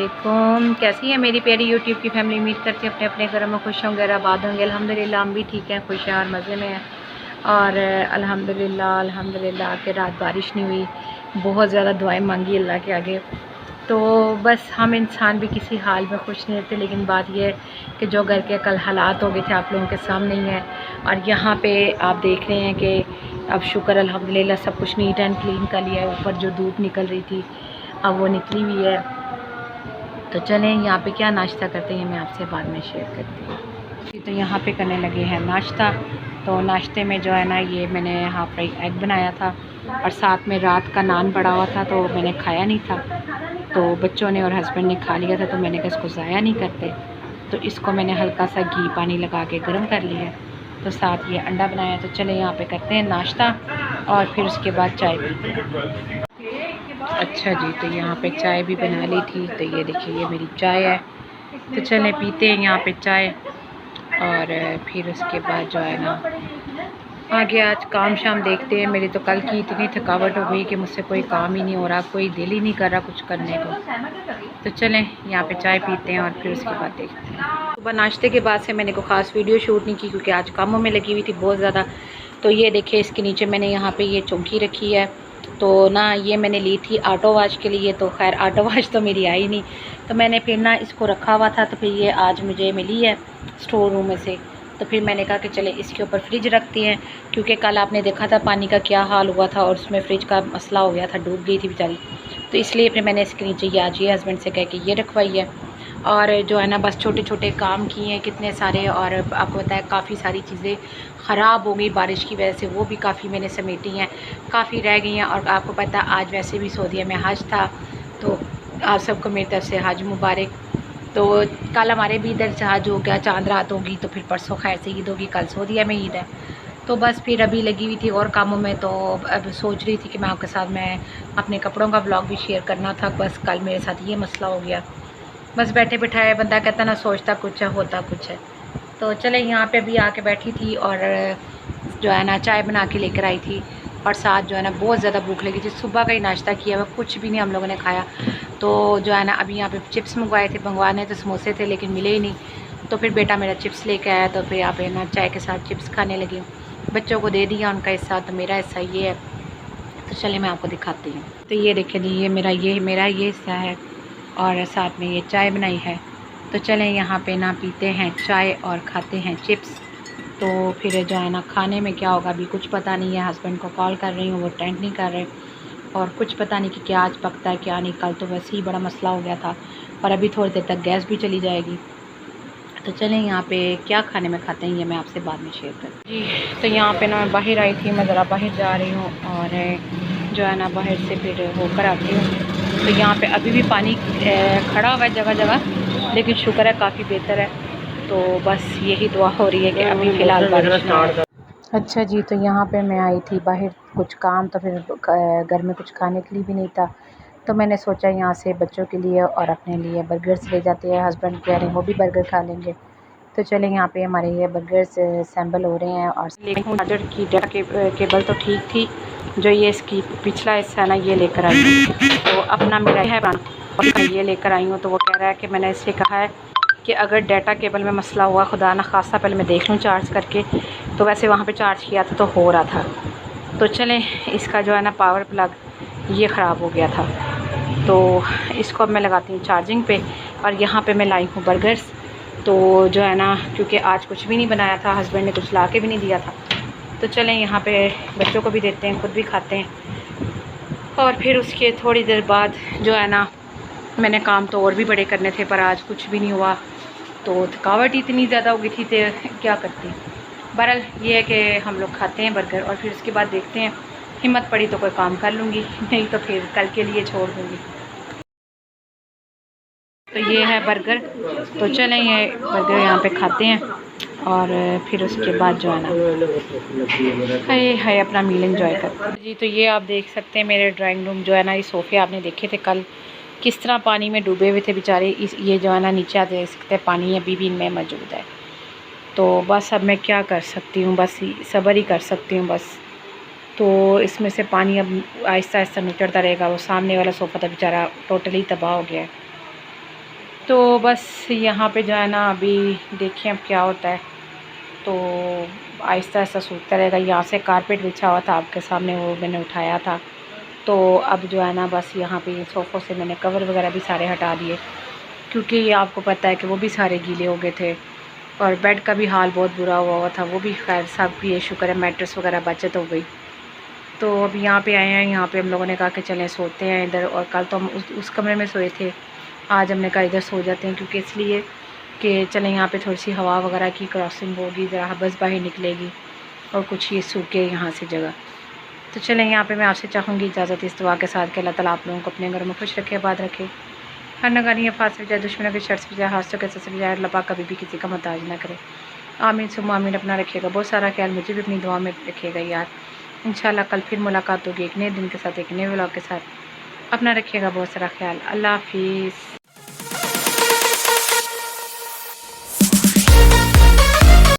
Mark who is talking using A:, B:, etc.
A: वालेकुम। कैसी है मेरी प्यारी यूट्यूब की फैमिली। उम्मीद करती है अपने अपने घरों में खुश होंगे और आबाद होंगे। अल्हम्दुलिल्लाह हम भी ठीक हैं, खुश हैं और मज़े में हैं। और अल्हम्दुलिल्लाह कि रात बारिश नहीं हुई। बहुत ज़्यादा दुआएं मांगी अल्लाह के आगे। तो बस हम इंसान भी किसी हाल में खुश नहीं रहते, लेकिन बात यह है कि जो घर के कल हालात हो गए थे आप लोगों के सामने ही है। और यहाँ पे आप देख रहे हैं कि अब शुक्र अल्हम्दुलिल्लाह सब कुछ नीट एंड क्लीन कर लिया है। ऊपर जो धूप निकल रही थी अब वो निकली हुई है। तो चलें यहाँ पे क्या नाश्ता करते हैं मैं आपसे बाद में शेयर करती हूँ। तो यहाँ पे करने लगे हैं नाश्ता। तो नाश्ते में जो है ना ये मैंने हाफ फ्राई एग बनाया था और साथ में रात का नान पड़ा हुआ था तो मैंने खाया नहीं था। तो बच्चों ने और हस्बैंड ने खा लिया था तो मैंने कहा इसको ज़ाया नहीं करते। तो इसको मैंने हल्का सा घी पानी लगा के गर्म कर लिया। तो साथ ये अंडा बनाया। तो चले यहाँ पे करते हैं नाश्ता और फिर उसके बाद चाय पीते हैं। अच्छा जी, तो यहाँ पे चाय भी बना ली थी। तो ये देखिए ये मेरी चाय है। तो चलें पीते हैं यहाँ पे चाय और फिर उसके बाद जो है ना आगे आज काम शाम देखते हैं। मेरी तो कल की इतनी थकावट हो गई कि मुझसे कोई काम ही नहीं हो रहा, कोई दिल ही नहीं कर रहा कुछ करने को। तो चलें यहाँ पे चाय पीते हैं और फिर उसके बाद देखते हैं। सुबह नाश्ते के बाद से मैंने कोई ख़ास वीडियो शूट नहीं की क्योंकि आज कामों में लगी हुई थी बहुत ज़्यादा। तो ये देखिए इसके नीचे मैंने यहाँ पे ये चौकी रखी है। तो ना ये मैंने ली थी ऑटो वाश के लिए। तो खैर ऑटो वाश तो मेरी आई नहीं, तो मैंने फिर ना इसको रखा हुआ था। तो फिर ये आज मुझे मिली है स्टोर रूम में से। तो फिर मैंने कहा कि चले इसके ऊपर फ्रिज रखती हैं, क्योंकि कल आपने देखा था पानी का क्या हाल हुआ था और उसमें फ्रिज का मसला हो गया था, डूब गई थी बेचारी। तो इसलिए फिर मैंने इसके नीचे ये आज ये हस्बैंड से कह के ये रखवाई है। और जो है ना बस छोटे छोटे काम किए हैं कितने सारे। और आपको पता है काफ़ी सारी चीज़ें ख़राब हो गई बारिश की वजह से, वो भी काफ़ी मैंने समेटी हैं, काफ़ी रह गई हैं। और आपको पता है आज वैसे भी सऊदीया में हज था, तो आप सबको मेरी तरफ से हज मुबारक। तो कल हमारे भी इधर से हज हो गया, चांद रात होगी, तो फिर परसों खैर से ईद होगी, कल सऊदीया में ईद है। तो बस फिर अभी लगी हुई थी और कामों में। तो अब सोच रही थी कि मैं आपके साथ मैं अपने कपड़ों का ब्लॉग भी शेयर करना था। बस कल मेरे साथ ये मसला हो गया। बस बैठे बिठाए बंदा कहता ना सोचता कुछ है होता कुछ है। तो चले यहाँ पे अभी आके बैठी थी और जो है ना चाय बना के लेकर आई थी। और साथ जो है ना बहुत ज़्यादा भूख लगी थी, सुबह का ही नाश्ता किया हुआ, कुछ भी नहीं हम लोगों ने खाया। तो जो है ना अभी यहाँ पे चिप्स मंगवाने तो समोसे थे लेकिन मिले ही नहीं। तो फिर बेटा मेरा चिप्स लेके आया, तो फिर यहाँ पे ना चाय के साथ चिप्स खाने लगी। बच्चों को दे दिया उनका हिस्सा, तो मेरा हिस्सा ये है। तो चलिए मैं आपको दिखाती हूँ। तो ये देखिए जी ये मेरा ये हिस्सा है और साथ में ये चाय बनाई है। तो चलें यहाँ पे ना पीते हैं चाय और खाते हैं चिप्स। तो फिर जो है ना खाने में क्या होगा अभी कुछ पता नहीं है। हस्बैंड को कॉल कर रही हूँ, वो अटेंड नहीं कर रहे और कुछ पता नहीं कि क्या आज पकता है क्या नहीं। कल तो वैसे ही बड़ा मसला हो गया था और अभी थोड़ी देर तक गैस भी चली जाएगी। तो चलें यहाँ पे क्या खाने में खाते हैं ये मैं आपसे बाद में शेयर करूँ जी। तो यहाँ पे ना मैं बाहर आई थी, मैं ज़रा बाहर जा रही हूँ और जो है ना बाहर से फिर होकर आती हूँ। तो यहाँ पे अभी भी पानी खड़ा हुआ है जगह जगह, लेकिन शुक्र है काफ़ी बेहतर है। तो बस यही दुआ हो रही है कि अभी फ़िलहाल बारिश ना आए। अच्छा जी, तो यहाँ पे मैं आई थी बाहर कुछ काम, तो फिर घर में कुछ खाने के लिए भी नहीं था। तो मैंने सोचा यहाँ से बच्चों के लिए और अपने लिए बर्गर्स ले जाते हैं। हस्बैंड कह रहे हैं वो भी बर्गर खा लेंगे। तो चलें यहाँ पे हमारे ये बर्गर्स सैम्बल हो रहे हैं। और चार्जर की केबल तो ठीक थी, जो ये इसकी पिछला हिस्सा है ना ये लेकर आई हूँ। तो अपना मेरा है और ये लेकर आई हूँ। तो वो कह रहा है कि मैंने इससे कहा है कि अगर डाटा केबल में मसला हुआ, खुदा ना खास्ता पहले मैं देख लूँ चार्ज करके। तो वैसे वहाँ पे चार्ज किया था तो हो रहा था। तो चलें इसका जो है ना पावर प्लग ये ख़राब हो गया था, तो इसको अब मैं लगाती हूँ चार्जिंग पे। और यहाँ पे मैं लाई हूँ बर्गर्स। तो जो है ना क्योंकि आज कुछ भी नहीं बनाया था, हस्बैंड ने कुछ ला के भी नहीं दिया था। तो चलें यहाँ पे बच्चों को भी देते हैं, खुद भी खाते हैं। और फिर उसके थोड़ी देर बाद जो है ना मैंने काम तो और भी बड़े करने थे पर आज कुछ भी नहीं हुआ। तो थकावट इतनी ज़्यादा हो गई थी तो क्या करती। बहरहाल ये है कि हम लोग खाते हैं बर्गर और फिर उसके बाद देखते हैं, हिम्मत पड़ी तो कोई काम कर लूँगी, नहीं तो फिर कल के लिए छोड़ दूँगी। तो ये है बर्गर। तो चलें ये बर्गर यहाँ पे खाते हैं और फिर उसके बाद जो है ना है अपना मील एंजॉय करते हैं जी। तो ये आप देख सकते हैं मेरे ड्राइंग रूम जो है ना, ये सोफ़े आपने देखे थे कल किस तरह पानी में डूबे हुए थे बेचारे। ये जो है ना नीचे आप देख सकते हैं पानी अभी भी इनमें मौजूद है। तो बस अब मैं क्या कर सकती हूँ, बस सब्र ही कर सकती हूँ बस। तो इसमें से पानी अब आहिस्ता आहिस्ता निकलता रहेगा। वो सामने वाला सोफ़ा तो बेचारा टोटली तबाह हो गया है। तो बस यहाँ पे जो है ना अभी देखें अब क्या होता है। तो आहिस्ता आहिस्ता सूखता रहेगा। यहाँ से कारपेट बिछा हुआ था आपके सामने, वो मैंने उठाया था। तो अब जो है ना बस यहाँ पे सोफ़ों से मैंने कवर वगैरह भी सारे हटा दिए, क्योंकि ये आपको पता है कि वो भी सारे गीले हो गए थे। और बेड का भी हाल बहुत बुरा हुआ था, वो भी खैर सब ये शुक्र है मैट्रेस वगैरह बचत हो गई। तो अब यहाँ पे आए हैं, यहाँ पे हम लोगों ने कहा कि चलें सोते हैं इधर। और कल तो हम उस कमरे में सोए थे, आज हमने कहा इधर सो जाते हैं, क्योंकि इसलिए कि चलें यहाँ पे थोड़ी सी हवा वगैरह की क्रॉसिंग होगी, ज़रा हबस बाहर निकलेगी और कुछ ये सूखे यहाँ से जगह। तो चलें यहाँ पे मैं आपसे चाहूँगी इजाज़त इस दुआ के साथ कि अल्लाह ताला आप लोगों को अपने घरों में खुश रखे, आबाद रखे। हर नगानी अफात से बजाय, दुश्मनों के शर से बजाय, हादसों के से बजाय अल्लाह पाक कभी भी किसी का मोहताज ना करे। आमीन सुम्मा आमीन। अपना रखिएगा बहुत सारा ख्याल, मुझे भी अपनी दुआ में रखिएगा यार। इंशाल्लाह कल फिर मुलाकात होगी एक नए दिन के साथ, एक नए व्लॉग के साथ। अपना रखिएगा बहुत सारा ख्याल। अल्लाह हाफिज़।